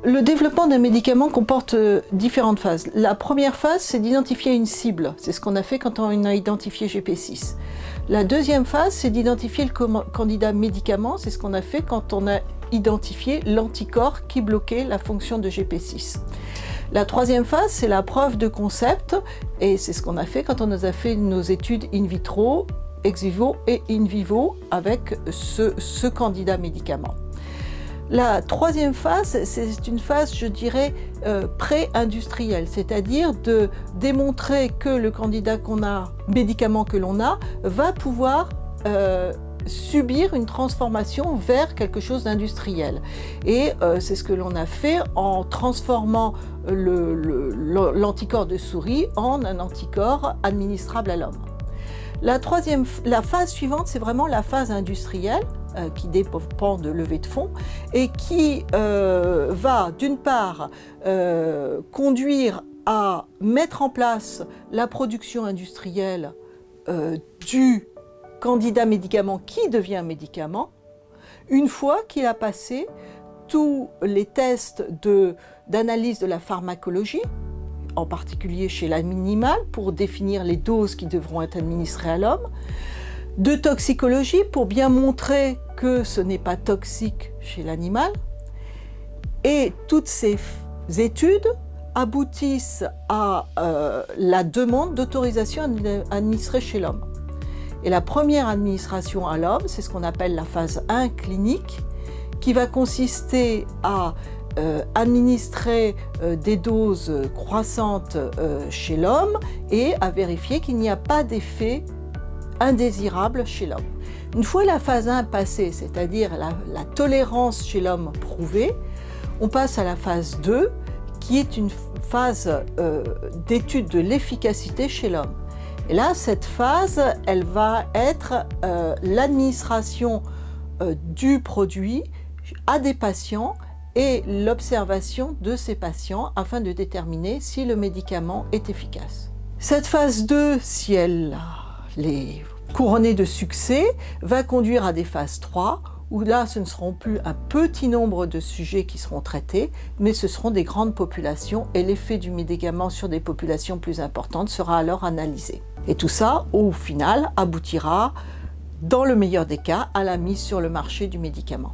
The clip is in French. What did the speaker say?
Le développement d'un médicament comporte différentes phases. La première phase, c'est d'identifier une cible. C'est ce qu'on a fait quand on a identifié GP6. La deuxième phase, c'est d'identifier le candidat médicament. C'est ce qu'on a fait quand on a identifié l'anticorps qui bloquait la fonction de GP6. La troisième phase, c'est la preuve de concept. Et c'est ce qu'on a fait quand on a fait nos études in vitro, ex vivo et in vivo avec ce candidat médicament. La troisième phase, c'est une phase, je dirais, pré-industrielle, c'est-à-dire de démontrer que le candidat médicament que l'on a, va pouvoir subir une transformation vers quelque chose d'industriel. Et c'est ce que l'on a fait en transformant l'anticorps de souris en un anticorps administrable à l'homme. La phase suivante, c'est vraiment la phase industrielle, qui dépend de levée de fonds et qui va d'une part conduire à mettre en place la production industrielle du candidat médicament qui devient un médicament, une fois qu'il a passé tous les tests d'analyse de la pharmacologie, en particulier chez l'animal, pour définir les doses qui devront être administrées à l'homme, de toxicologie pour bien montrer que ce n'est pas toxique chez l'animal. Et toutes ces études aboutissent à la demande d'autorisation administrée chez l'homme. Et la première administration à l'homme, c'est ce qu'on appelle la phase 1 clinique, qui va consister à administrer des doses croissantes chez l'homme et à vérifier qu'il n'y a pas d'effet indésirable chez l'homme. Une fois la phase 1 passée, c'est-à-dire la tolérance chez l'homme prouvée, on passe à la phase 2, qui est une phase d'étude de l'efficacité chez l'homme. Et là, cette phase, elle va être l'administration du produit à des patients et l'observation de ces patients afin de déterminer si le médicament est efficace. Cette phase 2, si elle est couronnée de succès, va conduire à des phases 3, où là, ce ne seront plus un petit nombre de sujets qui seront traités, mais ce seront des grandes populations et l'effet du médicament sur des populations plus importantes sera alors analysé. Et tout ça, au final, aboutira, dans le meilleur des cas, à la mise sur le marché du médicament.